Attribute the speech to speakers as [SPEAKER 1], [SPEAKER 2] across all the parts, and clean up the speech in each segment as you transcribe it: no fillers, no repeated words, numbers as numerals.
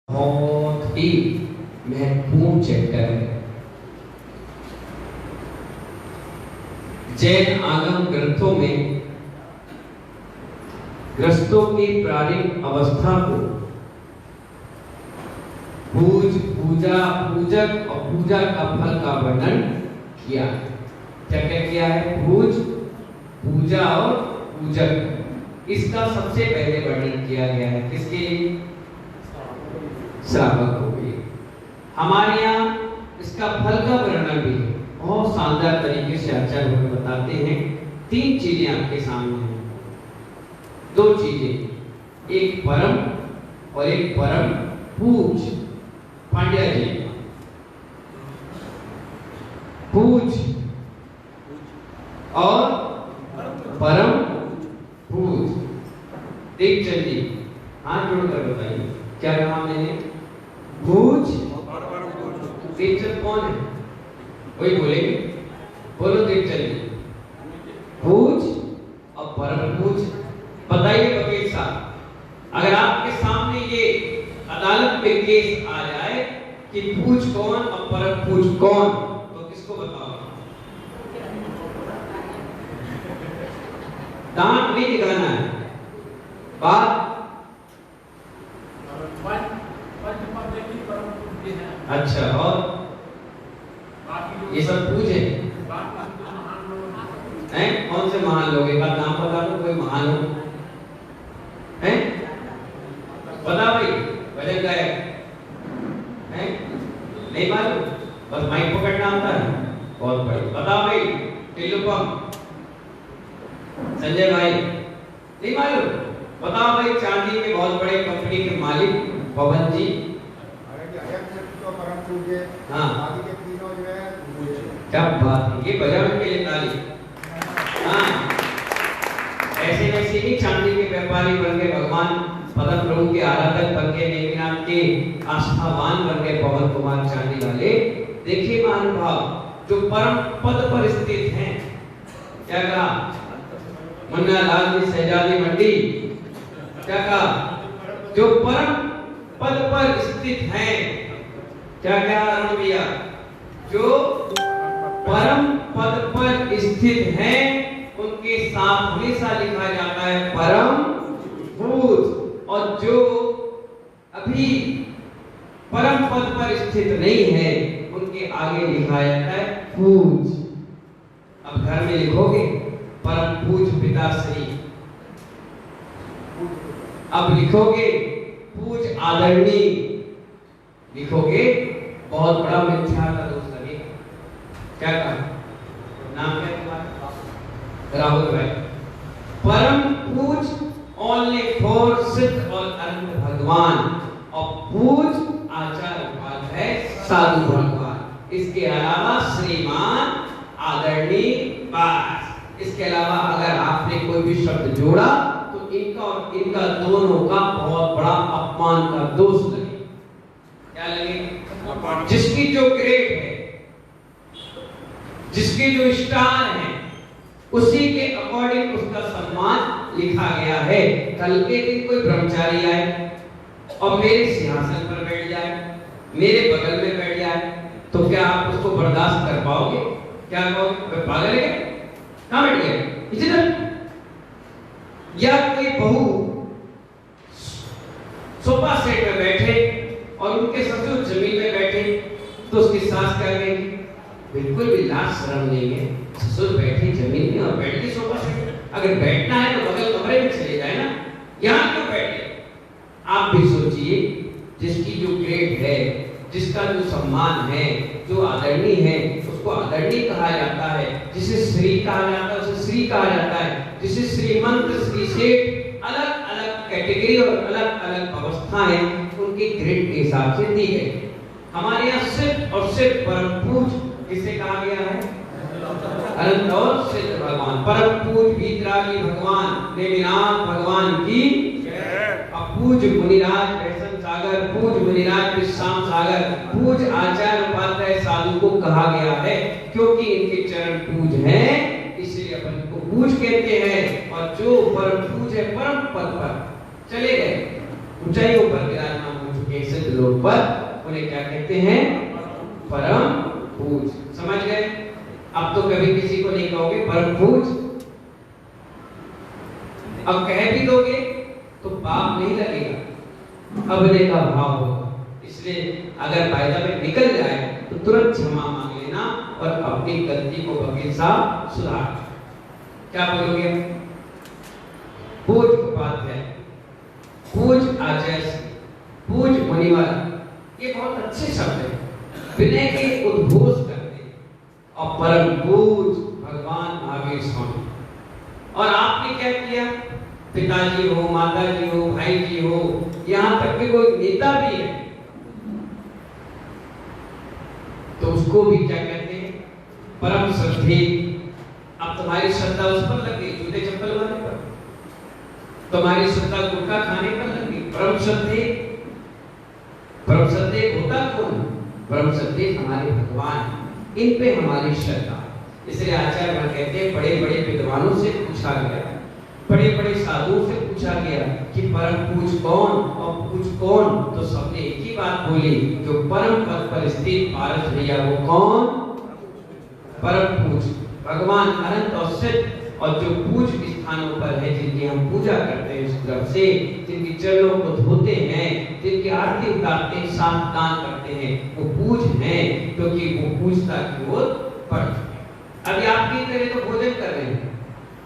[SPEAKER 1] बहुत ही महत्वपूर्ण चैप्टर है। जैन आगम ग्रंथों में ग्रस्तों की प्रारंभिक अवस्था को पूजा, पूजक और पूजा का फल का वर्णन किया। क्या क्या किया है? पूजा और पूजक, इसका सबसे पहले वर्णन किया गया है। किसके लिए? श्रावक के। हमारे यहाँ इसका फल का वर्णन भी बहुत शानदार तरीके से आचार्य बताते हैं। 3 चीजें आपके सामने हैं, 2 चीजें, एक परम और एक परम पूज। पांड्या जी, पूज और परम पूज। दीपचंद जी हाथ जोड़कर बताइए, क्या कहा मैंने? पूज। दीपचंद कौन है? वही बोलेंगे, बोलो दीपचंद जी। पूज और परम पूज। बताइए वकील साहब, अगर आपके सामने ये अदालत में केस आ जाए कि पूज कौन और परम पूज कौन, तो किसको बताओ? दांत नहीं दिखाना है, बात। अच्छा, और ये सब पूज हैं? कौन से महान लोग? एक नाम बता दो, कोई महान हो हैं? बता भाई, भजन गायक हैं? नहीं मालूम? बस माइक पकड़ना आता है, बहुत बड़ी। बता भाई, टिल्लुपम, संजय भाई, नहीं मालूम? बताओ भाई, चांदी के बहुत बड़े कंपनी के मालिक पवन जी। हाँ, क्या बात है, ये बजाने के लिए ताली। हाँ, ऐसे वैसे ही चांदी के व्यापारी बन गए भगवान, पदम प्रभु के आराधक बन गए, नेमिनाथ के आस्थावान बन गए पवन कुमार चांदी वाले। देखिए महानुभाव, जो परम पद पर स्थित हैं, क्या कहा मुन्ना लाल जी शहजादी मंडी? क्या कहा? जो परम पद पर स्थित हैं, क्या क्या अरुण भैया? जो परम पद पर स्थित हैं, उनके साथ हमेशा लिखा जाता है परम पूज। और जो अभी परम पद पर स्थित नहीं है, उनके आगे लिखा जाता है पूज। अब घर में लिखोगे परम पूज पिताश्री, अब लिखोगे पूज आदरणीय, लिखोगे बहुत बड़ा मिथ्या का दोष लगेगा। क्या कहा? नाम क्या तुम्हारा? राहुल भाई। परम पूज ओनली फॉर सिद्ध और अनंत भगवान, और पूज आचार्य उपाध्याय है साधु भगवान। इसके अलावा श्रीमान, आदरणीय, बस। इसके अलावा अगर आपने कोई भी शब्द जोड़ा तो इनका और इनका दोनों का बहुत बड़ा अपमान का दोष लगे। क्या लगे? जिसकी जो ग्रेड है, जिसके जो स्टार है, उसी के अकॉर्डिंग उसका सम्मान लिखा गया है। कल के दिन कोई ब्रह्मचारी आए और मेरे सिंहासन पर बैठ जाए, मेरे बगल में बैठ जाए, तो क्या आप उसको बर्दाश्त कर पाओगे? क्या कहोगे? पागल है, कहां बैठ गए इधर? या कोई बहू सोफा सेट में बैठे और उनके ससुर जमीन में बैठे, तो उसकी सास क्या कहेगी? बिल्कुल भी लाज शर्म नहीं है, ससुर बैठे जमीन में और बैठ के सोफा सेट। अगर बैठना है तो बगल कमरे में चले जाए ना, यहाँ क्यों बैठे? आप भी सोचिए, जिसकी जो ग्रेड है, जिसका जो सम्मान है, जो आदरणीय है, उसको आदरणीय कहा जाता है। जिसे श्री कहा जाता है उसे श्री कहा जाता है। जिसे श्रीमंत, श्री सेठ, अलग अलग कैटेगरी और अलग अलग अवस्थाएं उनके ग्रेड के हिसाब से दी गई। हमारे यहाँ सिर्फ और सिर्फ परम पूज किसे कहा गया है? अनंत और सिद्ध भगवान, परम पूज वीतरागी भगवान, नेमिनाथ भगवान की पूज मुनिराज वैष्णव सागर, पूज मुनिराज विश्राम सागर, पूज आचार्य उपाध्याय साधु को कहा गया है, क्योंकि इनके चरण पूज हैं, इसलिए अपन को पूज कहते हैं। और जो परम पूज है, परम पद पर चले गए, ऊंचाइयों पर विराजमान हो चुके सिद्ध लोग। उन्हें क्या कहते हैं? परम पूज। समझ गए? अब तो कभी किसी को नहीं कहोगे परम पूज, अब कह भी दोगे तो पाप नहीं लगेगा, अबले का भाव होगा। इसलिए अगर फायदा में निकल जाए तो तुरंत क्षमा मांग लेना और अपनी गलती को वकील साहब सुधार। क्या बोलोगे? पूज उपाध्याय, पूज आचार्य, पूज मुनिवर, ये बहुत अच्छे शब्द हैं, विनय के उद्घोष करते हैं। और परम पूज भगवान महावीर स्वामी। और आपने क्या किया? पिताजी हो, माताजी हो, भाई जी हो, यहाँ तक कि कोई नेता भी है तो उसको भी क्या कहते हैं? परम श्रद्धे। अब तुम्हारी श्रद्धा उस पर लग गई जूते चप्पल वाले पर, तुम्हारी श्रद्धा गुटखा खाने पर लग गई, परम श्रद्धे। परम श्रद्धे होता कौन? परम श्रद्धे हमारे भगवान, इन पे हमारी श्रद्धा। इसलिए आचार्य कहते हैं बड़े बड़े विद्वानों से पूछा गया, बड़े बड़े साधुओं से पूछा गया कि परम पूज कौन और पूज कौन, तो सबने एक ही बात बोली, जो परम पद पर स्थित पारस भैया वो कौन? परम पूज भगवान अनंत और सिद्ध। और जो पूज स्थानों पर है, जिनकी हम पूजा करते हैं इस तरफ से, जिनके चरणों को धोते हैं, जिनकी आरती उतारते हैं, साथ दान करते हैं, वो पूज हैं, क्योंकि वो पूजता की ओर बढ़ चुके। अभी आपकी तरह तो भोजन कर रहे हैं,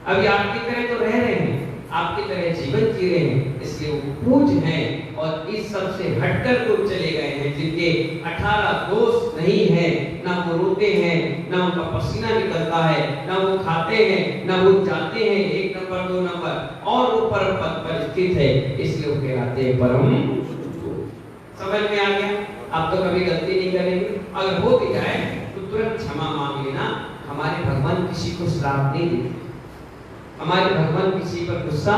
[SPEAKER 1] अभी आपकी तरह तो रह रहे हैं, आपकी तरह जीवन जी रहे हैं, इसलिए वो पूज हैं। और इस सब से हटकर वो चले गए हैं, जिनके 18 दोष नहीं है, ना वो रोते हैं, ना उनका पसीना निकलता है, ना वो खाते हैं, ना वो जाते हैं 1 नंबर 2 नंबर, और वो परम पद पर स्थित है, इसलिए वो कहलाते हैं परम। समझ में आ गया? आप तो कभी गलती नहीं करेंगे, अगर हो भी जाए तो तुरंत क्षमा मांग लेना। हमारे भगवान किसी को श्राप नहीं देते, हमारे भगवान किसी पर गुस्सा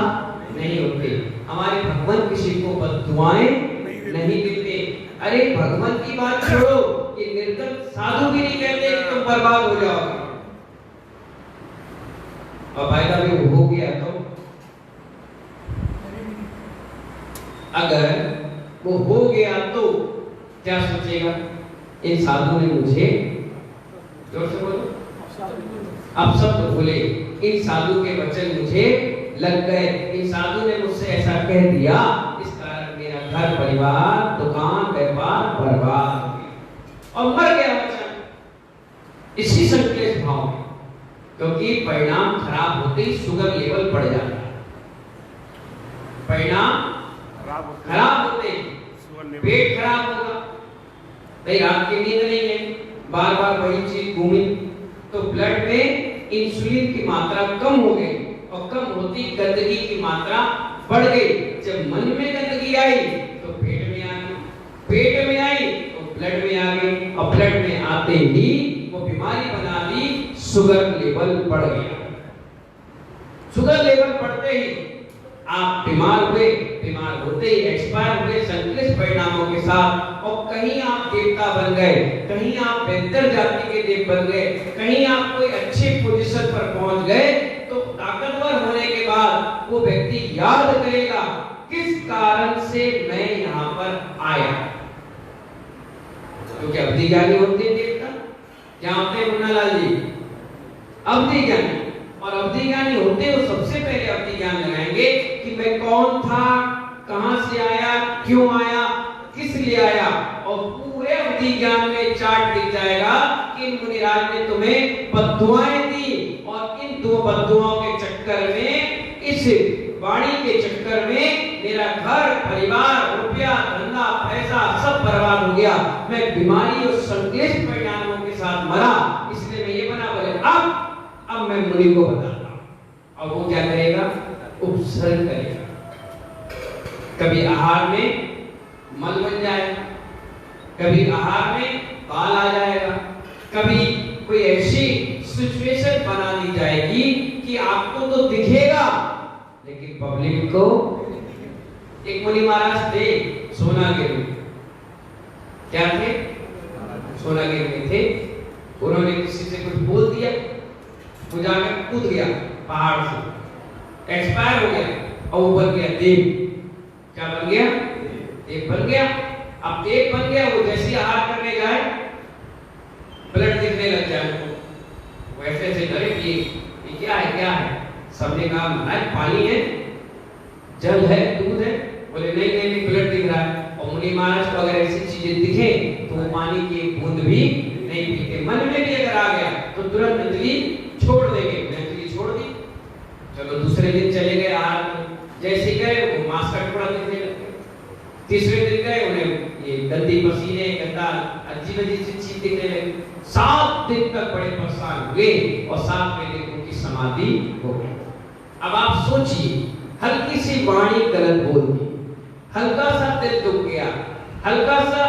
[SPEAKER 1] नहीं होते, हमारे भगवान किसी को बद्दुआएं नहीं देते। अरे भगवान की बात छोड़ो, ये निर्गत साधु भी नहीं कहते कि तुम बर्बाद हो जाओगे। और फायदा भी हो गया तो अगर वो हो गया तो क्या सोचेगा? इन साधु ने मुझे, जोर से बोलो, अब सब तो बोले, इन साधु के वचन मुझे लग गए, इन साधु ने मुझसे ऐसा कह दिया, इस कारण मेरा घर परिवार दुकान व्यापार बर्बाद हो गया और मर गया वचन। इसी संकलेश भाव में, क्योंकि परिणाम खराब होते ही शुगर लेवल बढ़ जाता है, परिणाम खराब होते पेट खराब होगा, नहीं रात की नींद नहीं है, बार बार वही चीज घूमी, तो ब्लड में इंसुलिन की मात्रा कम हो गई, और कम होती गंदगी की मात्रा बढ़ गई। जब मन में गंदगी आई तो पेट में आ गई, पेट में आई तो ब्लड में आ गई, और ब्लड में आते ही वो बीमारी बना दी, शुगर लेवल बढ़ गया। शुगर लेवल बढ़ते ही आप बीमार हुए, बीमार होते ही एक्सपायर हुए संकलित परिणामों के साथ। और कहीं आप देवता बन गए, कहीं आप बेहतर जाति के देव बन गए, कहीं आप कोई अच्छे पोजीशन पर पहुंच गए, तो ताकतवर होने के बाद वो व्यक्ति याद करेगा किस कारण से मैं यहाँ पर आया। क्योंकि अवधि ज्ञानी होते हैं देवता, क्या होते हैं मुन्नालाल जी? अवधि ज्ञानी। और अवधि ज्ञानी होते हैं, वो सबसे पहले अवधि ज्ञान लगाएंगे कि मैं कौन था, कहां से आया, क्यों आया, किस लिए आया। और पूरे अवधि ज्ञान में चार्ट दिख जाएगा कि इन मुनिराज ने तुम्हें बद्दुआएं दी, और इन 2 बद्दुआओं के चक्कर में, इस वाणी के चक्कर में मेरा घर परिवार रुपया धंधा पैसा सब बर्बाद हो गया, मैं बीमारी और संकलित परिणामों के साथ मरा, इसलिए मैं ये बना बोले अब मैं मुनि को बताता हूं। और वो क्या करेगा? उपसर्ग करेगा। कभी आहार में मल बन जाएगा, कभी आहार में बाल आ जाएगा, कभी कोई ऐसी सिचुएशन बना दी जाएगी कि आपको तो दिखेगा लेकिन पब्लिक को। एक मुनि महाराज थे सोनागिर में, क्या थे? सोनागिर में थे। उन्होंने किसी से कुछ बोल दिया, वो जाकर कूद गया पहाड़ से, एक्सपायर हो गया, और वो बन गया देव। क्या बन गया? देव बन गया। अब एक बन गया, वो जैसी आहार करने जाए ब्लड दिखने लग जाए, वैसे ऐसे करे कि ये क्या है, क्या है? सबने कहा महाराज पानी है, जल है, दूध है। बोले नहीं नहीं नहीं, ब्लड दिख रहा है। और मुनि महाराज को अगर ऐसी चीजें दिखे तो वो पानी की एक बूंद भी नहीं पीते। मन में भी अगर आ गया तो तुरंत अंजलि छोड़ देंगे। अंजलि छोड़ दी, चलो दूसरे दिन चले गए आहार में, जैसे गए वो मांस का टुकड़ा दिखने लगे। तीसरे दिन गए, उन्हें ये गंदी पसीने, गंदा अजीब अजीब सी चीज दिखने लगी। 7 दिन तक बड़े परेशान हुए और 7वें दिन उनकी समाधि हो गई। अब आप सोचिए, हल्की सी वाणी गलत बोल दी, हल्का सा दिल दुख गया, हल्का सा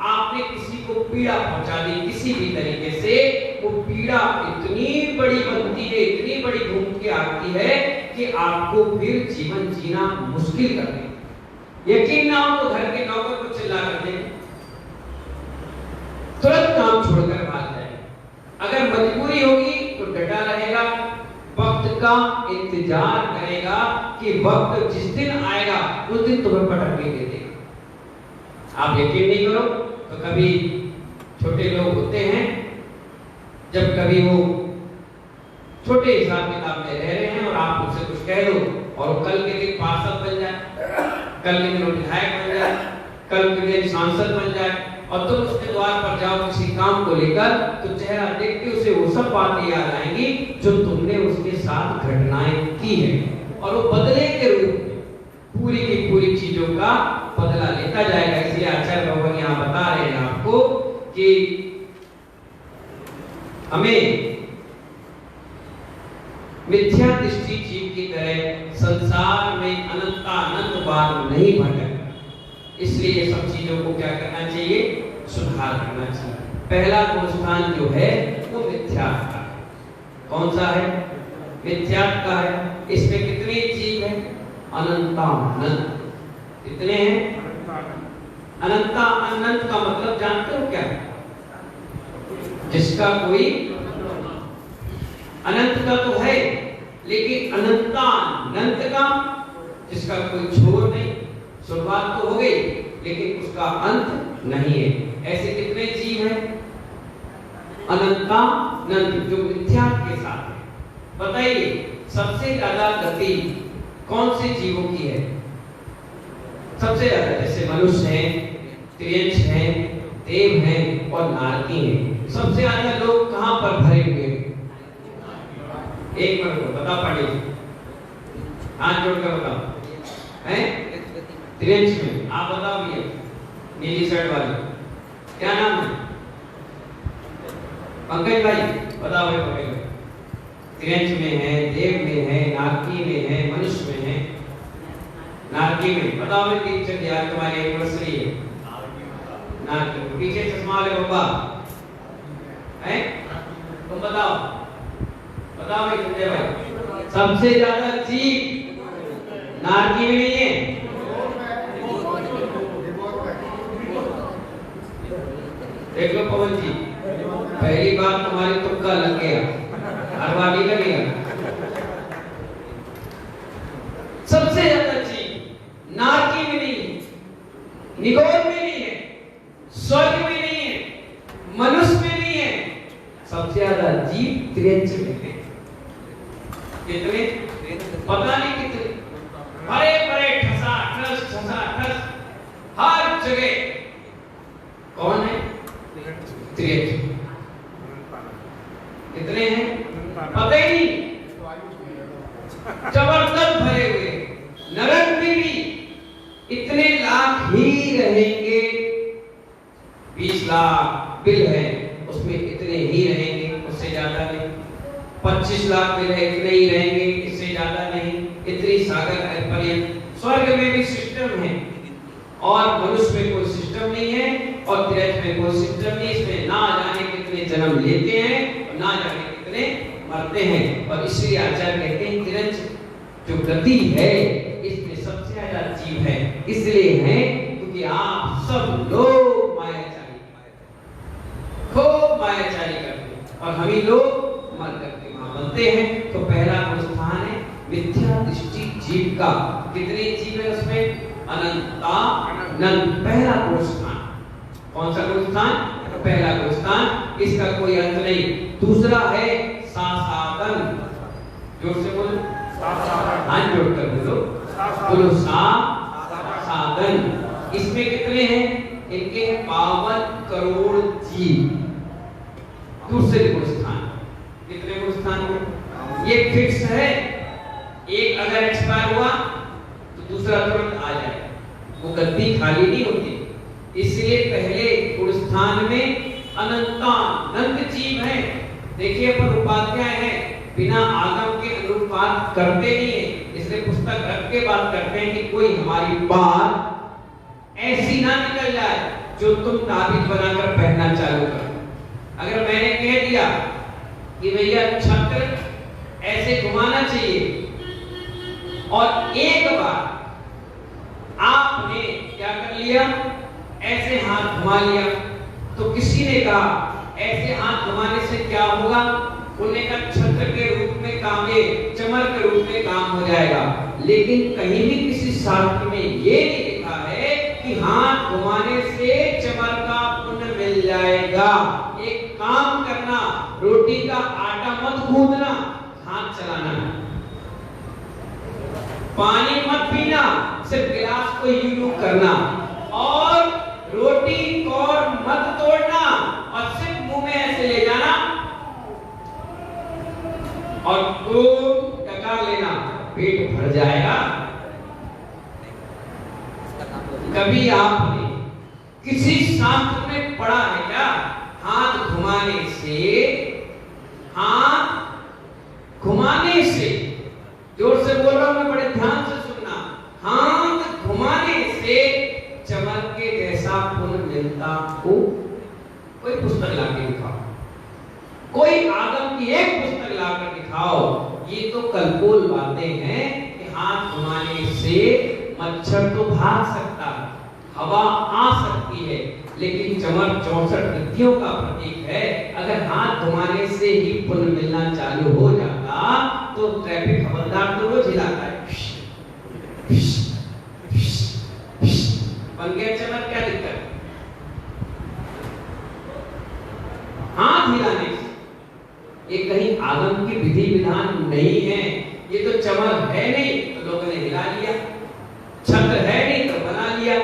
[SPEAKER 1] आपने किसी को पीड़ा पहुंचा दी किसी भी तरीके से, वो पीड़ा इतनी बड़ी बनती है, इतनी बड़ी घूम के आती है कि आपको फिर जीवन जीना मुश्किल कर देगी। यकीन ना हो तो घर के नौकर को चिल्ला कर दे, तुरंत काम छोड़कर भाग जाए। अगर मजबूरी होगी तो डटा रहेगा, वक्त का इंतजार करेगा कि वक्त जिस दिन आएगा उस दिन तुम्हें पटक के दे देगा। आप यकीन नहीं करो तो कभी छोटे लोग होते हैं, जब कभी वो छोटे हिसाब किताब में रह रहे हैं और आप उनसे कुछ कह दो और वो कल के दिन पार्षद बन जाए, कल के दिन विधायक बन जाए, कल के दिन सांसद बन जाए, और तुम उसके द्वार पर जाओ किसी काम को लेकर, तो चेहरा देख के उसे वो सब बातें याद आएंगी जो तुमने उसके साथ घटनाएं की है, और वो बदले के रूप में पूरी की पूरी चीजों का बदला लेता जाएगा। इसलिए आचार्य भगवान यहाँ बता रहे हैं आपको कि हमें मिथ्या दृष्टि जीव की तरह संसार में अनंत बार नहीं भटकना। इसलिए ये सब चीजों को क्या करना चाहिए, सुधार करना चाहिए। पहला स्थान जो है वो मिथ्यात्व का है। कौन सा है? मिथ्यात्व का है। इसमें कितने जीव हैं? अनंत। कितने हैं? अनंत। अनंत का मतलब जानते हो क्या है? जिसका कोई अनंत का तो है, लेकिन अनंत का जिसका कोई छोर नहीं, शुरुआत तो हो गई लेकिन उसका अंत नहीं है। ऐसे कितने जीव हैं? अनंत, जो मिथ्या के साथ है। बताइए सबसे ज्यादा गति कौन से जीवों की है? सबसे ज्यादा, जैसे मनुष्य हैं, त्रियंश हैं, देव हैं और नारकी हैं। सबसे ज्यादा लोग कहां पर भरे हुए हैं? एक मिनट को बता पड़े, हाथ जोड़कर बताओ। हैं त्रियंश में। आप बताओ भैया, नीली शर्ट वाले, क्या नाम है? पंकज भाई बताओ भाई। पंकज भाई त्रियंश में है, देव में है, नारकी में है, मनुष्य में है। नारकी में बताओ भाई, दीक्षित यार तुम्हारी एनिवर्सरी है। नारकी पीछे चश्मा वाले बाबा हैं, तुम बताओ भाई संजय भाई। सबसे ज्यादा जीव नारकी में नहीं है। देख लो पवन जी, पहली बार तुम्हारी तुक्का लग गया, हर बार नहीं लगेगा। सबसे ज्यादा जीव नारकी में नहीं है, निगोर में नहीं है, स्वर्ग में नहीं है, मनुष्य में नहीं है। सबसे ज्यादा जीव त्रियंश में है। कितने? पता नहीं कितने, बड़े बड़े ठसा हर जगह। कौन है? त्रियंश। कितने हैं? पता ही नहीं, जबरदस्त भरे हुए। नरक में भी इतने लाख ही रहेंगे, 20 लाख बिल है उसमें इतने ही रहेंगे, उससे ज्यादा नहीं। 25 लाख बिल है, इतने ही रहेंगे, इससे ज्यादा नहीं। इतनी सागर पर्यंत। स्वर्ग में भी सिस्टम है और मनुष्य में कोई सिस्टम नहीं है, और त्रियंश में कोई सिस्टम नहीं। इसमें ना जाने कितने जन्म लेते हैं और ना जाने कितने मरते हैं। और इसलिए आचार्य कहते हैं त्रियंश जो गति है इसमें सबसे ज्यादा जीव है। इसलिए है क्योंकि आप सब लोग मायाचारी, खूब मायाचारी करते हैं और हम ही लोग मर करके वहां बनते हैं। तो पहला स्थान है मिथ्या दृष्टि जीव का। कितने जीव है उसमें? अनंत। पहला स्थान। कौन सा गुण स्थान? पहला गुण स्थान, इसका कोई अंत नहीं। दूसरा है सासादन, जोर से बोलो, हाथ जोड़कर बोलो, बोलो सासादन। इसमें कितने हैं? इनके 52 करोड़ जीव। दूसरे गुण स्थान, कितने गुण स्थान हैं? ये फिक्स है, एक अगर एक्सपायर हुआ तो दूसरा तुरंत आ जाएगा, वो गद्दी खाली नहीं होती। इसलिए पहले गुण स्थान में अनंत जीव है। देखिए अपन उपाध्याय हैं, बिना आगम के अनुरूप बात करते नहीं है, इसलिए पुस्तक रख के बात करते हैं कि कोई हमारी बात ऐसी ना निकल जाए जो तुम ताबीज बनाकर पहनना चालू करो। अगर मैंने कह दिया कि भैया छत्र ऐसे घुमाना चाहिए और एक बार आपने क्या कर लिया, ऐसे हाथ घुमा लिया, तो किसी ने कहा ऐसे हाथ घुमाने से क्या होगा? उन्होंने कहा छत्र के रूप में काम, ये चमर के रूप में काम हो जाएगा। लेकिन कहीं भी किसी शास्त्र में ये नहीं लिखा है कि हाथ घुमाने से चमर का पुण्य मिल जाएगा। एक काम करना, रोटी का आटा मत गूंदना, हाथ चलाना, पानी मत पीना, सिर्फ गिलास को यूं करना, और रोटी और मत तोड़ना और सिर्फ मुंह में ऐसे ले जाना और डकार लेना, पेट भर जाएगा। कभी आपने किसी शास्त्र में पढ़ा है क्या हाथ घुमाने से, हाथ घुमाने से, जोर से बोल रहा हूं मैं, बड़े ध्यान से सुनना, हाथ घुमाने से चमर के जैसा पुण्य मिलता हो? कोई पुस्तक लाके दिखाओ, कोई आगम की एक पुस्तक लाकर दिखाओ। ये तो कलपोल बातें हैं कि हाथ घुमाने से मच्छर तो भाग सकता है, हवा आ सकती है, लेकिन चमर 64 विधियों का प्रतीक है। अगर हाथ घुमाने से ही पुण्य मिलना चालू हो जाता तो ट्रैफिक हवलदार तो रोज हिलाता है, बन गया चमर, क्या दिक्कत? हाथ हिलाने से ये कहीं आगम की विधि विधान नहीं है। ये तो चमर है नहीं तो लोगों ने हिला लिया, छत्र है नहीं तो बना लिया।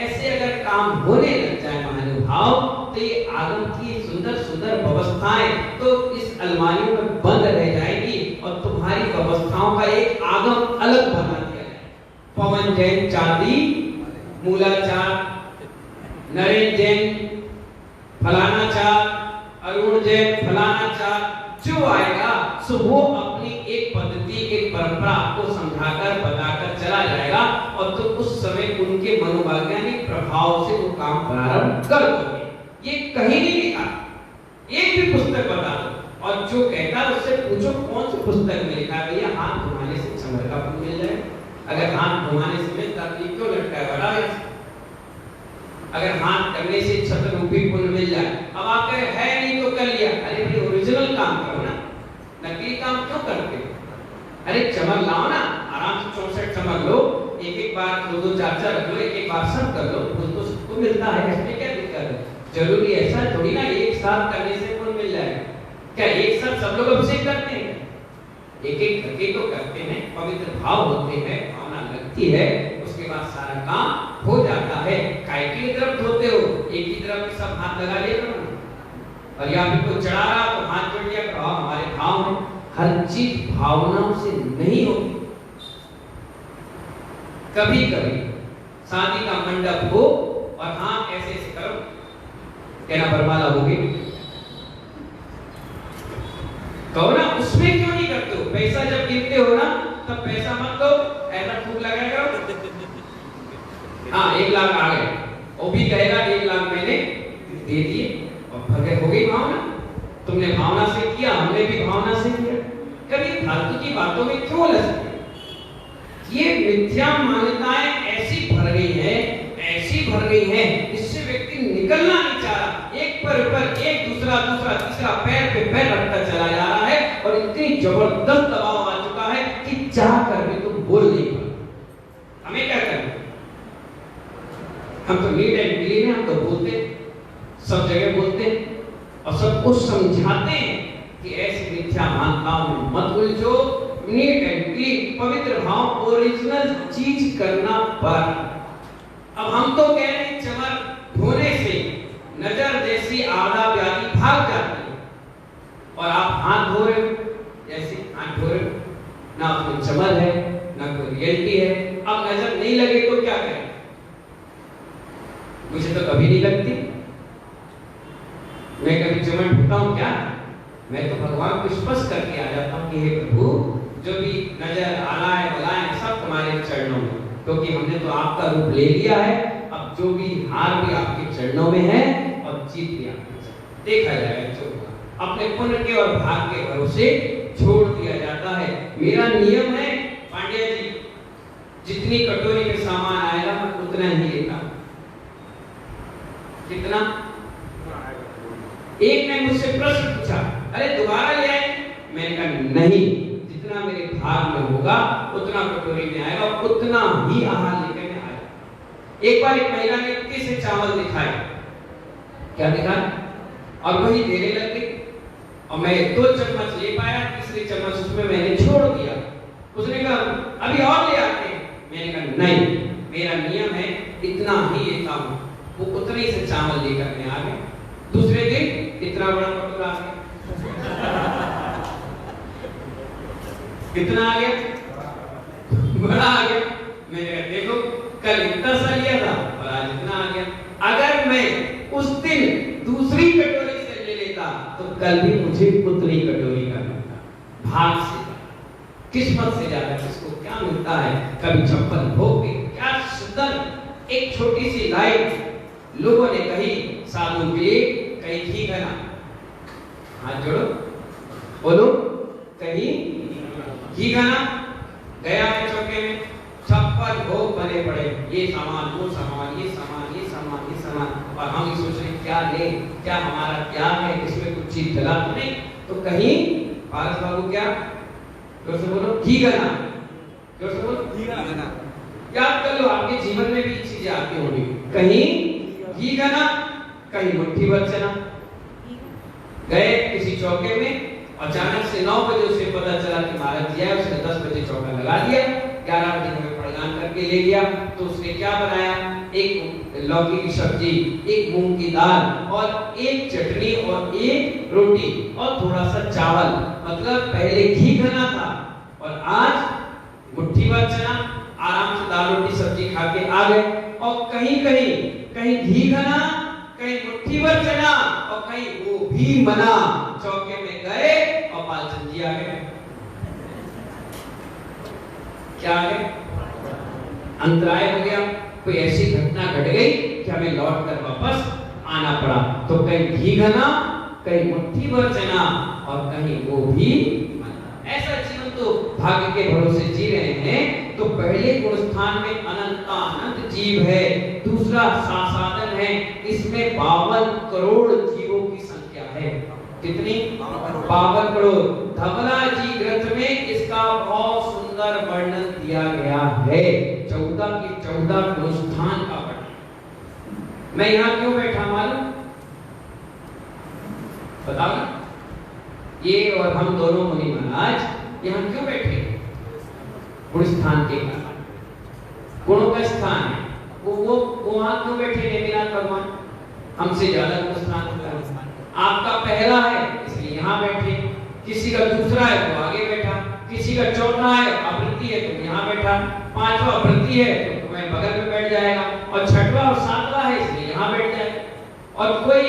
[SPEAKER 1] ऐसे अगर काम होने लग जाए महानुभाव, तो ये आगम की सुंदर सुंदर व्यवस्थाएं तो इस अलमारियों में बंद रह जाएगी और तुम्हारी व्यवस्थाओं का एक आगम अलग बना दिया जाए। पवन जैन चांदी, मूलाचार, नरेंद्र जैन फलाना चार, अरुण जैन फलाना चार, जो आएगा सो वो अपनी एक पद्धति, एक परंपरा को समझाकर बताकर चला जाएगा और तो उस समय उनके मनोवैज्ञानिक प्रभाव से वो काम प्रारंभ कर दोगे। ये कहीं नहीं लिखा, एक भी पुस्तक बता दो और जो कहता है उससे पूछो कौन सी पुस्तक में लिखा है भैया हाथ घुमाने से चमर का पुण्य मिल जाए। अगर हाथ घुमाने से मिलता तो क्यों लटका है बड़ा है? अगर हाथ करने से छत्र रूपी पुण्य मिल जाए, अब आप कहे है नहीं तो कर लिया, अरे भाई ओरिजिनल काम करो ना, नकली काम क्यों करते हो? अरे चमर लाओ ना, आराम से 64 चमर लो, एक एक बार 2-2 4-4 रख लो, एक एक बार सब कर लो, तो सबको मिलता है, इसमें क्या दिक्कत है? जरूरी ऐसा थोड़ी ना एक साथ करने से पुण्य मिल जाएगा। क्या एक साथ सब लोग अभिषेक करते हैं? एक एक करके तो करते हैं, पवित्र भाव होते हैं, भावना लगती है, उसके बाद सारा काम हो जाता है। काय की तरफ धोते हो, एक ही तरफ सब हाथ लगा लिया करो, और या फिर कोई चढ़ा रहा तो हाथ जोड़ लिया करो। हमारे भाव में हर चीज भावनाओं से नहीं होती। कभी कभी शादी का मंडप हो और हाँ ऐसे ऐसे करो, कहना बरमाला होगी, कहो ना, उसमें क्यों नहीं करते हो? पैसा जब गिनते हो ना तब पैसा मत दो, ऐसा फूक लगाया करो। हाँ 1 लाख आ गए, वो भी कहेगा 1 लाख मैंने दे दिए, और भगत हो गई भावना। तुमने भावना से किया, हमने भी भावना से किया। कभी फालतू की बातों में क्यों उलझते? ये मिथ्या मान्यताएं ऐसी भर गई है, ऐसी भर गई है, इससे व्यक्ति निकलना नहीं चाह रहा। एक पर ऊपर एक, दूसरा तीसरा पैर पे पैर रखता चला जा रहा है और इतनी जबरदस्त दबाव आ चुका है कि चाह कर भी तुम बोल नहीं पाते। हमें क्या करना? हम तो नीट एंड क्लीन है, हम तो बोलते सब जगह बोलते हैं और सबको समझाते हैं कि ऐसी मिथ्या मान्यताओं में मत उलझो, नीट एंड क्लीन पवित्र भाव ओरिजिनल चीज करना पर। अब हम तो कह रहे हैं चमर धोने से नजर जैसी आधा व्याधि भाग जाती है, और आप हाथ धो रहे हो, जैसे हाथ धो रहे हो, ना उसमें चमर है ना कोई रियलिटी है। अब नजर नहीं लगे तो क्या करें? मुझे तो कभी नहीं लगती, मैं कभी चमर ढूंढता हूं क्या? मैं तो भगवान को स्पर्श करके आ जाता हूं कि हे प्रभु, जो भी नजर आलाए बलाए सब तुम्हारे चरणों में, क्योंकि हमने तो आपका रूप ले लिया है। अब जो भी हार भी आपके चरणों में है और जीत भी आपके, देखा जाएगा जो होगा। अपने पुण्य के और भाग्य के भरोसे छोड़ दिया जाता है। मेरा नियम है पांड्या जी, जितनी कटोरी में सामान आएगा मैं उतना ही लेता हूं। कितना? एक ने मुझसे प्रश्न पूछा, अरे दोबारा ले आए? मैंने कहा नहीं, जितना मेरे भाग में होगा उतना कटोरी में आएगा, उतना ही आहार लेकर मैं आया। एक बार एक महिला ने इतने से चावल दिखाए, क्या दिखाया, और वही देने लग गई, और मैं 2 चम्मच ले पाया, तीसरी चम्मच उसमें मैंने छोड़ दिया। उसने कहा अभी और ले आते हैं। मैंने कहा नहीं, मेरा नियम है इतना ही लेता हूं। वो उतने से चावल लेकर मैं आ गया। दूसरे दिन इतना बड़ा कटोरा आ गया। कितना आ गया? बड़ा आ गया। मैंने कहा देखो कल इतना सा लिया था और आज इतना आ गया। अगर मैं उस दिन दूसरी कटोरी से ले लेता तो कल भी मुझे उतनी कटोरी का मिलता। भाग से, किस्मत से ज्यादा किसको क्या मिलता है? कभी चप्पल भोग के, क्या सुंदर एक छोटी सी लाइन लोगों ने कही साधु के लिए, कहीं घी घना, हाथ जोड़ो बोलो, कहीं घी घना, गया है चौके में, छप्पन भोग बने पड़े, ये सामान वो सामान, ये सामान ये सामान ये सामान, और हम सोच रहे क्या ले, क्या हमारा क्या है, इसमें कुछ चीज डला तो नहीं। तो कहीं पारस बाबू क्या, जोर से बोलो, घी घना, जोर से बोलो घी घना। याद कर लो, आपके जीवन में भी चीजें आती होंगी, कहीं घी घना, कहीं मुट्ठी भर चना। गए किसी चौके में, अचानक से 9 बजे उसे पता चला कि महाराज जी है, उसने 10 बजे चौका लगा दिया, 11 बजे हमें प्रदान करके ले गया। तो उसने क्या बनाया? एक लौकी की सब्जी, एक मूंग की दाल और एक चटनी और एक रोटी और थोड़ा सा चावल। मतलब पहले घी घना था और आज मुट्ठी भर चना, आराम से दाल रोटी सब्जी खा के आ गए। और कहीं घी घना, कहीं मुट्ठी भर चना और कहीं वो भी मना। चौके में गए और पालचंद जी आ गए। क्या आ गए? अंतराय हो गया, कोई ऐसी घटना घट गई कि हमें लौट कर वापस आना पड़ा। तो कहीं घी घना, कहीं मुट्ठी भर चना और कहीं वो भी मना। ऐसा जीवन तो भाग्य के भरोसे जी रहे हैं। तो पहले गुण स्थान में अनंत जीव है, दूसरा साधन है, इसमें 52 करोड़ जीवों की संख्या है। कितनी? 52 करोड़। धवला जी ग्रंथ में इसका बहुत सुंदर वर्णन दिया गया है, 14 के 14 गुण स्थान का वर्णन। मैं यहाँ क्यों बैठा मालूम? बताओ ना, ये और हम दोनों मुनि महाराज यहाँ क्यों बैठे? गुण स्थान के कारण, गुणों का स्थान है। वो वहां क्यों बैठे नेमिनाथ भगवान? हमसे ज्यादा गुण स्थान होता है। आपका पहला है इसलिए यहाँ बैठे, किसी का दूसरा है तो आगे बैठा, किसी का चौथा है अवृत्ति है तो यहाँ बैठा, 5वां अवृत्ति है तो तुम्हें बगल में बैठ जाएगा, और 6वां और 7वां है इसलिए यहाँ बैठ जाएगा, और कोई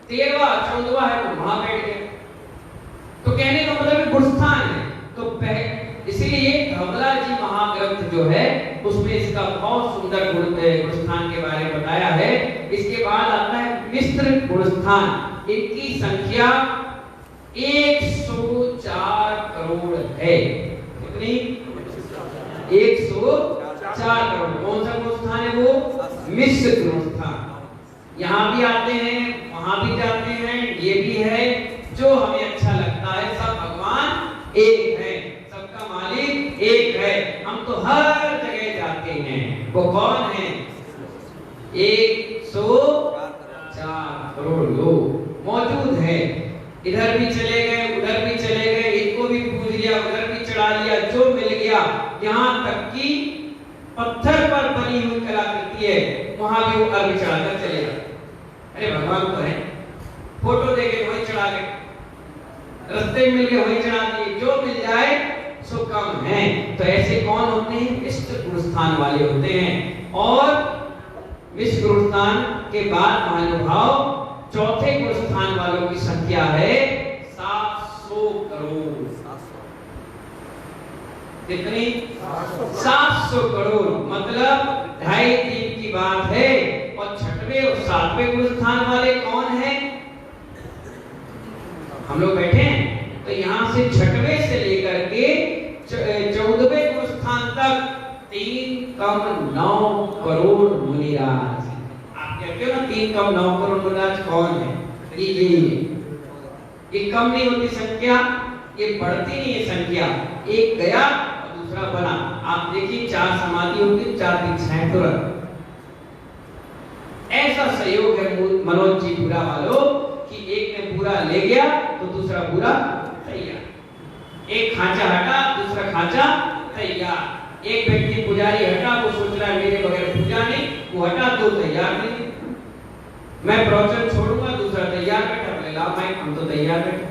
[SPEAKER 1] 13वां 14वां है तो वहां बैठ गया। तो कहने का मतलब गुण स्थान है। तो इसीलिए धवला जी महाग्रंथ जो है उसमें इसका बहुत सुंदर गुण स्थान के बारे में बताया है। इसके बाद आता है मिश्र गुण स्थान। इनकी संख्या 104 करोड़ है। कितनी? 104 करोड़। कौन सा गुण स्थान है वो? मिश्र गुण स्थान। यहाँ भी आते हैं, वहां भी जाते हैं, ये भी है। जो हमें अच्छा लगता है, सब भगवान एक है, सबका मालिक एक है। हम तो हर जगह जाते हैं। वो कौन है? 104 है। इधर भी चले गए, उधर भी चले गए, इनको भी पूज लिया, उधर भी चढ़ा लिया, जो मिल गया। यहाँ तक कि पत्थर पर बनी हुई कलाकृति है, वहां भी वो अर्घ चढ़ाकर चले गए। अरे भगवान तो है, फोटो देके वहीं चढ़ा गए, रास्ते में मिल गए वहीं चढ़ा दिए, जो मिल जाए सो कम है। तो ऐसे कौन होते हैं? इष्ट गुरुस्थान वाले होते हैं। और विश्व गुरुस्थान के बाद महानुभाव चौथे गुरुस्थान वालों की संख्या है 700 करोड़। कितनी? 700 करोड़, मतलब 2.5 दिन की बात है। और छठवें और 7वें गुरुस्थान वाले कौन है? हम लोग बैठे हैं। तो यहाँ से 6वें से लेकर के 14वें गुरुस्थान तक 3 कम 9 करोड़ मुनिराज। आप कहते हो ना 3 कम 9 करोड़ मुनिराज कौन है? ये कम नहीं होती संख्या, ये बढ़ती नहीं है संख्या। एक गया और दूसरा बना। आप देखिए 4 समाधि होती, 4 दीक्षाएं तुरंत। ऐसा सहयोग है मनोज जी पूरा वालों कि एक ने पूरा ले गया तो दूसरा पूरा तैयार। एक खांचा हटा, दूसरा खांचा तैयार। एक व्यक्ति पुजारी हटा, वो सोच रहा है मेरे बगैर पूजा नहीं, वो हटा तो तैयार नहीं। मैं प्रवचन छोड़ूंगा, दूसरा तैयार बैठा, बोले ला भाई हम तो तैयार बैठे।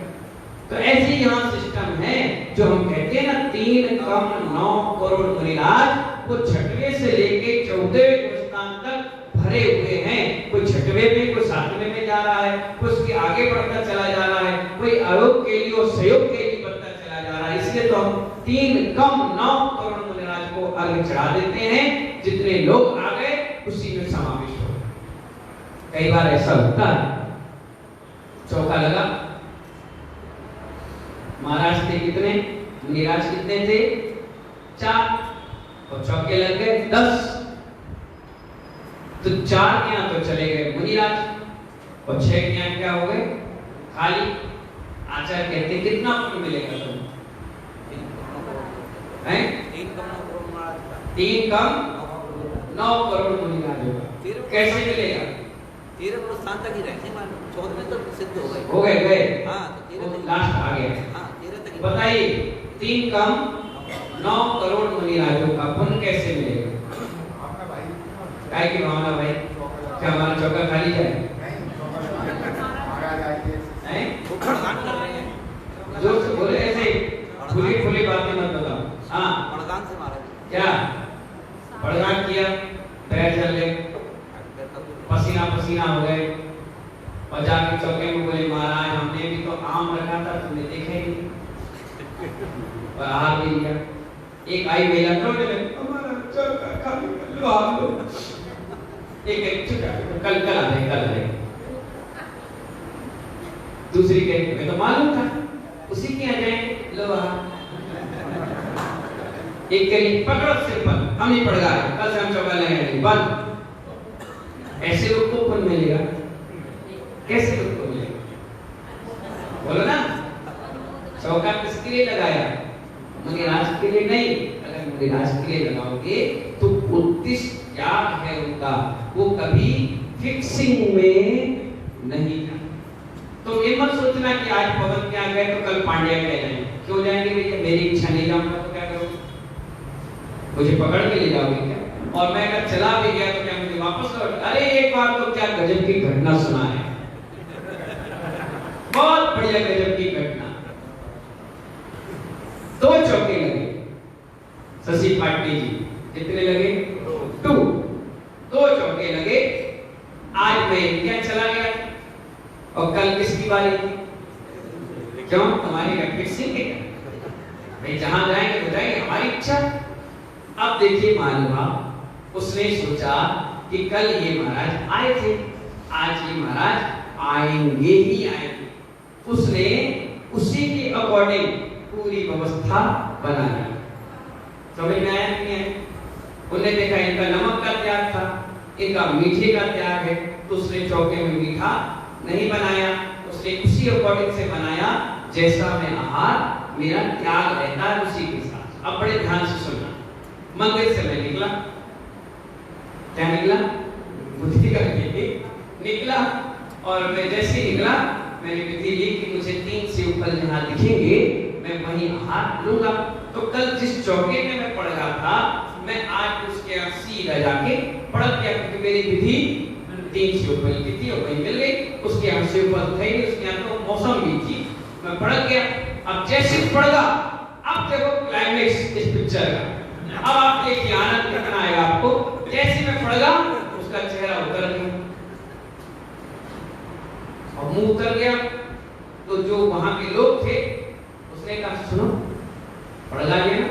[SPEAKER 1] तो ऐसी यहाँ सिस्टम है जो हम कहते हैं ना 3 कम 9 करोड़ मुनिराज, वो 6वें से लेके 14वें गुरुस्थान तक भरे हुए हैं। कोई 6वें में, कोई 7वें में जा रहा है, कोई उसके आगे बढ़ता चला जा रहा है, कोई आरोप के लिए और सहयोग के लिए बढ़ता चला जा रहा है। इसलिए तो हम 3 कम 9 करोड़ मुनिराज को अर्घ चढ़ा देते हैं। जितने लोग आ गए उसी में समावेश हो। कई बार ऐसा होता है, चौका लगा, महाराज थे कितने, मुनिराज कितने थे? 4, और चौके लग गए 10। तो 4 के यहाँ तो चले गए मुनिराज, और 6 के यहाँ क्या हो गए? खाली। आचार्य कहते कितना पुण्य मिलेगा तुम? 3 कम 9 करोड़ मुनिराज होगा। कैसे मिलेगा?
[SPEAKER 2] 13 गुरुस्थान तक ही रहते हैं, 14 में तो सिद्ध
[SPEAKER 1] हो गए।
[SPEAKER 2] हाँ, तो
[SPEAKER 1] लास्ट आ गए।
[SPEAKER 2] हाँ, 13 तक।
[SPEAKER 1] बताइए 3 कम 9 करोड़ मुनिराजों का पुण्य कैसे मिलेगा? काय की भावना भाई? क्या हमारा चौका खाली जाए? नहीं, जोर से बोले, ऐसे खुली बातें मत बताओ। हाँ,
[SPEAKER 2] बड़गान से मारा
[SPEAKER 1] क्या बड़गान किया, पैर चल गए, पसीना हो गए, और जाके चौके में बोले महाराज हमने भी तो आम रखा था, तुमने देखा ही नहीं, और हार भी लिया। एक आई महिला रोने लगी, हमारा चौका खाली कर लो आप लोग। एक कल आ रहे। दूसरी कह मैं तो मालूम था उसी के आ जाएंगे, लो एक कह पकड़ो सिंपल, हम नहीं पड़ गए, कल से हम चौका लेंगे बंद। ऐसे लोग को पुण्य मिलेगा? कैसे लोग को मिलेगा? बोलो ना। चौका किसके लिए लगाया? मुनिराज के लिए नहीं। अगर मुनिराज के लिए लगाओगे तो उद्देश्य क्या है उनका, वो कभी फिक्सिंग में नहीं था। तो ये मत सोचना कि आज पवन के आ गए तो कल पांड्या के जाएंगे। क्यों जाएंगे भैया? मेरी इच्छा नहीं जाऊंगा तो क्या करोगे? मुझे पकड़ के ले जाओगे क्या? और मैं अगर चला भी गया तो क्या मुझे वापस लौट? अरे एक बार तो क्या गजब की घटना सुना है, बहुत बढ़िया गजब की घटना। 2 चौके लगे शशि पाटिल जी, कितने लगे? 2 चौके लगे। आज मैं इंडिया चला गया और कल किसकी बारी थी? क्यों? तुम्हारी फिक्सिंग है भाई, जहां जाएंगे तो जाएंगे, हमारी इच्छा। अब देखिए महानुभाव, उसने सोचा कि कल ये महाराज आए थे, आज ये महाराज आएंगे ही आएंगे। उसने उसी के अकॉर्डिंग पूरी व्यवस्था बना ली। समझ में आया नहीं है? उन्हें देखा इनका नमक का त्याग था, इनका मीठे का त्याग है, तो उसने चौके में मीठा नहीं बनाया, उसने उसी अकॉर्डिंग से बनाया जैसा में आहार मेरा त्याग रहता है उसी के साथ। अब बड़े ध्यान से सुनना। मंदिर से मैं निकला, क्या निकला? बुद्धि करके निकला, और मैं जैसे निकला मैंने विधि ली कि मुझे 3 शिवफल जहाँ दिखेंगे मैं वहीं आहार लूंगा। तो कल जिस चौके में मैं पड़ रहा था मैं आज उसके यहाँ सीधा जाके पड़ गया, क्योंकि मेरी विधि 3 शिवफल की थी और वही मिल गई। उसके यहाँ शिवफल थे नहीं, उसके यहाँ तो मौसम भी थी, मैं पड़ गया। अब जैसे पड़गा, अब देखो क्लाइमेक्स इस पिक्चर का। अब आप देखिए आनंद कितना आएगा आपको। जैसे मैं पड़गा उसका चेहरा उतर गया और मुंह उतर गया। तो जो वहां के लोग थे उसने कहा सुनो पड़गा गया ना,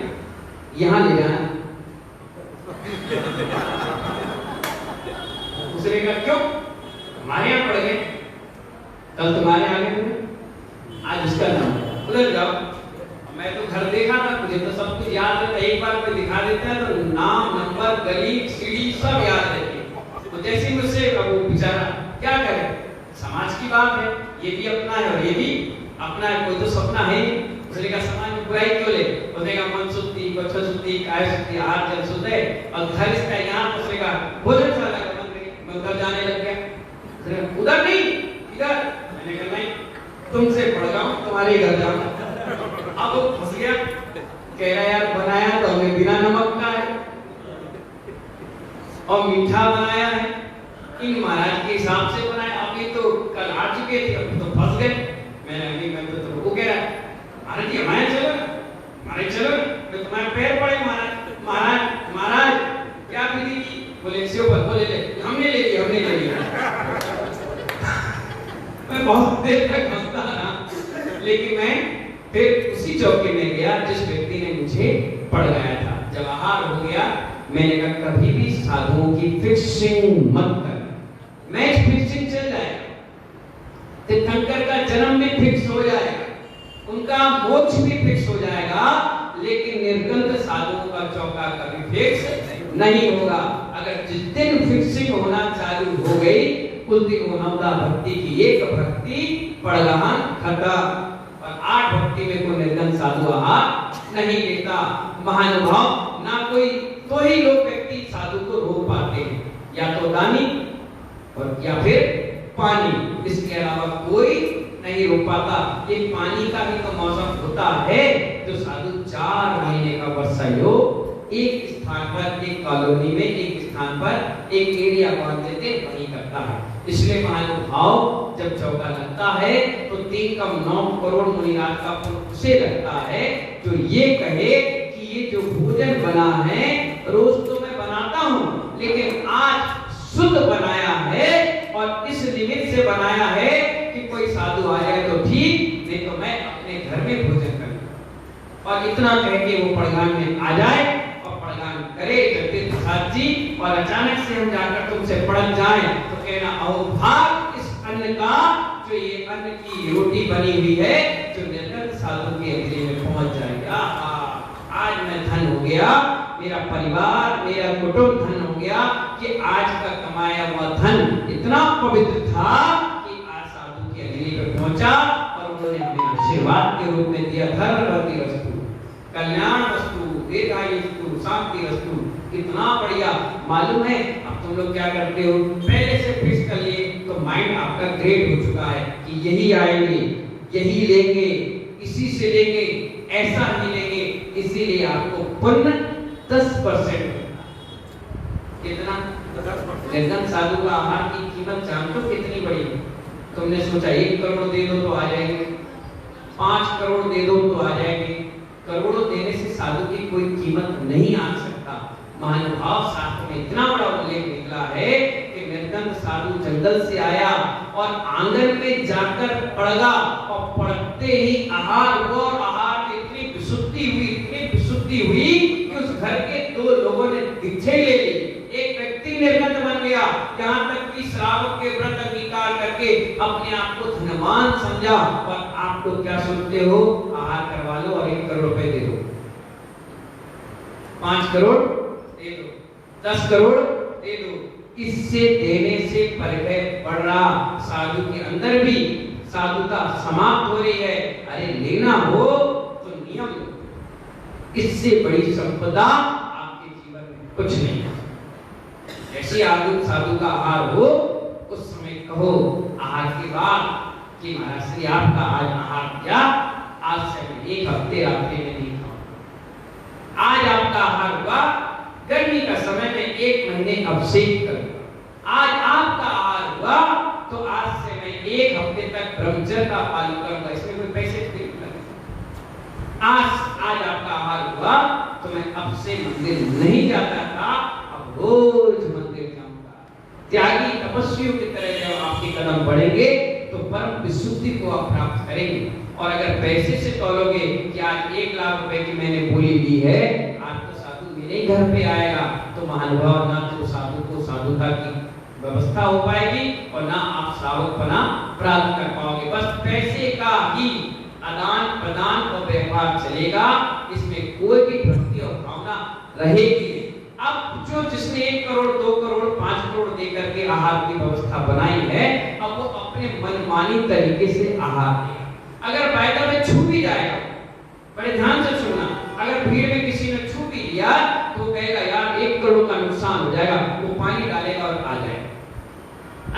[SPEAKER 1] यहाँ ले जाना। उसने कहा क्यों, हमारे यहाँ पड़ गए, कल तुम्हारे आगे हुए, आज उसका नाम उधर जाओ। मैं तो घर देखा था, मुझे तो सब कुछ याद रहता, एक बार में दिखा देता है तो नाम नंबर गली सीढ़ी सब याद रहती है। तो जैसे मुझसे वो बेचारा क्या करे, समाज की बात है, ये भी अपना है और ये भी अपना है, कोई तो सपना है। उसने कहा समाज में बुराई क्यों ले, उसने कहा मन शुद्धि बच्चा शुद्धि काय शुद्धि आहार जल शुद्ध है और घर इसका यहाँ। उसने कहा भोजनशाला का मंदिर, मैं उधर जाने लग गया। उधर नहीं इधर, मैंने कहा नहीं तुमसे पड़ जाऊं तुम्हारे घर जाऊं। अब वो फंस गया, कह रहा यार बनाया तो हमने बिना नमक का है और मीठा बनाया है, इन महाराज के हिसाब से बनाया। अब ये तो कल आ चुके थे, अब तो फंस गए। मैंने नहीं, मैं तो वो कह रहा है महाराज जी हमारे चलो, हमारे चलो, मैं तुम्हारे पैर पड़े महाराज। महाराज महाराज क्या विधि की, बोले शिवफल, बोले ले हमने ले लिया, हमने ले लिया। मैं बहुत देर तक हंसता रहा, लेकिन मैं फिर उसी चौके में गया जिस व्यक्ति ने मुझे पढ़ाया था। जब आहार हो गया मैंने कहा कभी भी साधुओं की फिक्सिंग मत कर। मैच फिक्सिंग चल जाएगा, तीर्थंकर का जन्म भी फिक्स हो जाएगा, उनका मोक्ष भी फिक्स हो जाएगा, लेकिन निर्गंध साधुओं का चौका कभी फिक्स नहीं होगा। अगर जिस दिन फिक्सिंग होना चालू हो गई उस दिन वो नवदा भक्ति की एक भक्ति पड़गान खत्म और 8 भक्ति में कोई निर्गंध साधु आहार नहीं लेता। महानुभाव ना कोई तो ही लोग व्यक्ति साधु को रोक पाते हैं, या तो दानी और या फिर पानी, इसके अलावा कोई नहीं रोक पाता। ये पानी का भी तो मौसम होता है जो साधु 4 महीने का वर्षा योग एक स्थान पर, एक कॉलोनी में, एक स्थान पर एक एरिया बांध देते वही करता है। इसलिए महानुभाव जब चौका लगता है तो 3 कम 9 करोड़ मुनिराज का पुण्य उसे लगता है जो ये कहे कि ये जो भोजन बना है रोज तो मैं बनाता हूँ, लेकिन आज शुद्ध बनाया है और इस निमित्त से बनाया है कि कोई साधु आ जाए तो ठीक, नहीं तो मैं अपने घर में भोजन करूँ। और इतना कह के वो पड़गान में आ जाए और पड़गान करे जगदीश प्रसाद जी, और अचानक से हम जाकर तुमसे पड़ जाएं तो कहना आओ भाग इस अन्न का, जो ये अन्न की रोटी बनी हुई है जो निर्गत साधु के अगले में पहुंच जाएगा। आज मैं धन हो गया, मेरा परिवार मेरा कुटुंब धन हो गया कि आज का कमाया हुआ धन इतना पवित्र था कि आज साधु के अगली पे पहुंचा और उन्होंने हमें आशीर्वाद के रूप में दिया धर्मवती वस्तु, कल्याण वस्तु, दीर्घायु वस्तु, शांति वस्तु। कितना बढ़िया मालूम है। अब तुम लोग क्या करते हो, पहले से फिक्स कर लिए तो माइंड आपका ग्रेड हो चुका है कि यही आएंगे, यही लेंगे, इसी से लेंगे, ऐसा ही लेंगे, इसीलिए आपको पुण्य 10% कितना, निर्गंध साधु का आहार की कीमत जानते हो कितनी बड़ी है। तुमने सोचा 1 करोड़ दे दो तो आ जाएंगे, 5 करोड़ दे दो तो आ जाएंगे। करोड़ों देने से साधु की कोई कीमत नहीं आ सकता। महानुभाव शास्त्र में इतना बड़ा उल्लेख निकला है कि निर्गंध साधु जंगल से आया और आंगन में जाकर पड़गा और पड़ते ही आहार हुआ और आहार में इतनी विशुद्धि हुई, इतनी विशुद्धि हुई कि उस घर के 2 लोगों ने दीक्षा ले ली। एक व्यक्ति निर्गंध बन गया, यहाँ तक कि श्रावक के व्रत अंगीकार करके अपने आप को धनवान समझा। और आप लोग क्या सोचते हो, आहार करवा लो और 1 करोड़ रुपए दे दो, 5 करोड़ दे दो, 10 करोड़ दे दो। इससे देने से परिचय बढ़ रहा, साधु के अंदर भी साधुता समाप्त हो रही है। अरे लेना हो तो नियम लो, इससे बड़ी संपदा आपके जीवन में कुछ नहीं है। जैसे आदमी साधु का आहार हो उस समय कहो, आहार के बाद कि महाराज श्री आपका आज आहार क्या, आज से मैं 1 हफ्ते रात्रि में नहीं खाऊंगा। आज आपका आहार हुआ, गर्मी का समय में 1 महीने अभिषेक करूंगा। आज आपका आहार हुआ तो आज से मैं 1 हफ्ते तक ब्रह्मचर्य का पालन करूंगा। इसमें कोई पैसे नहीं लगेंगे। आज आपका आहार हुआ तो मैं अब से मंदिर नहीं जाता था, अब रोज मंदिर जाऊंगा। त्यागी तपस्वियों की तरह जब आपके कदम बढ़ेंगे तो परम विशुद्धि को आप प्राप्त करेंगे। और अगर पैसे से तोलोगे कि आज 1 लाख रुपए की मैंने बोली ली है, आज तो साधु मेरे घर पे आएगा, तो महानुभाव ना तो साधु को साधुता की व्यवस्था हो पाएगी और ना आप श्रावक बना प्राप्त कर पाओगे। बस पैसे का ही आदान प्रदान और व्यवहार चलेगा, इसमें कोई भी भक्ति और भावना रहेगी। अब जो जिसने 1 करोड़ 2 करोड़ 5 करोड़ देकर के आहार की व्यवस्था बनाई है, अब वो अपने मनमानी तरीके से आहार देगा। अगर वायदा में छू भी जाएगा, बड़े ध्यान से सुनना, अगर भीड़ में किसी ने छू भी लिया तो कहेगा यार 1 करोड़ का नुकसान हो जाएगा, वो पानी डालेगा और आ जाएगा।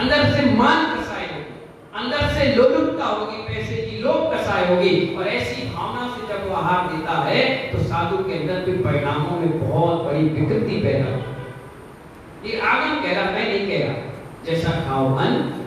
[SPEAKER 1] अंदर से मान कसाई होगी, अंदर से लोलुपता होगी, पैसे की लोभ कसाई होगी, और ऐसी भावना से जब वो आहार देता है तो साधु के अंदर भी परिणामों में बहुत बड़ी विकृति पैदा होती है। ये आगम कह रहा, मैं नहीं कह रहा, जैसा खाओ अन्न।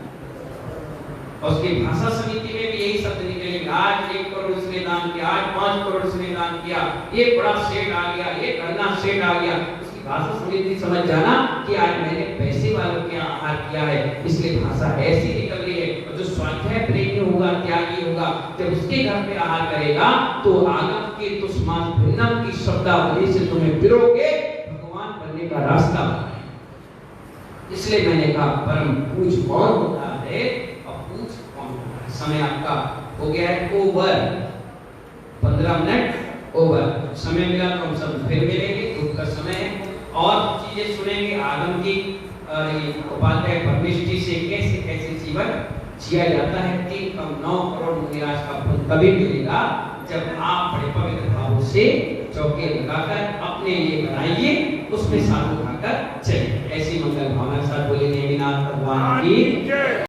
[SPEAKER 1] और उसकी भाषा समिति में भी यही शब्द निकलेंगे, आज 1 करोड़ इसने दान किया, आज 5 करोड़ इसने दान किया, ये बड़ा सेठ आ गया, ये गन्ना सेठ आ गया। उसकी भाषा समिति समझ जाना कि आज मैंने पैसे वालों के आहार किया है, इसलिए भाषा ऐसी निकल रही है। और जो स्वाध्याय प्रेमी होगा, त्यागी होगा, जब उसके घर पे आहार करेगा तो आगम के तुष्मास भिन्नम की शब्दावली से तुम्हें पिरोगे भगवान बनने का रास्ता बनाए। इसलिए मैंने कहा परम पूज कौन होता है और पूज कौन होता है। समय आपका हो गया है ओवर, 15 मिनट ओवर। समय मिला तो हम सब फिर मिलेंगे, धूप का समय है, और चीजें सुनेंगे आगम की उपाध्याय परमेश्वरी से कैसे कैसे जीवन जिया जाता है। 3 कम 9 करोड़ निराश का फल तभी मिलेगा जब आप बड़े पवित्र भावों से चौके लगाकर अपने लिए बनाइए, उसमें साधु खाकर चलिए। ऐसी मंगल भावना के साथ बोले नेमिनाथ भगवान की।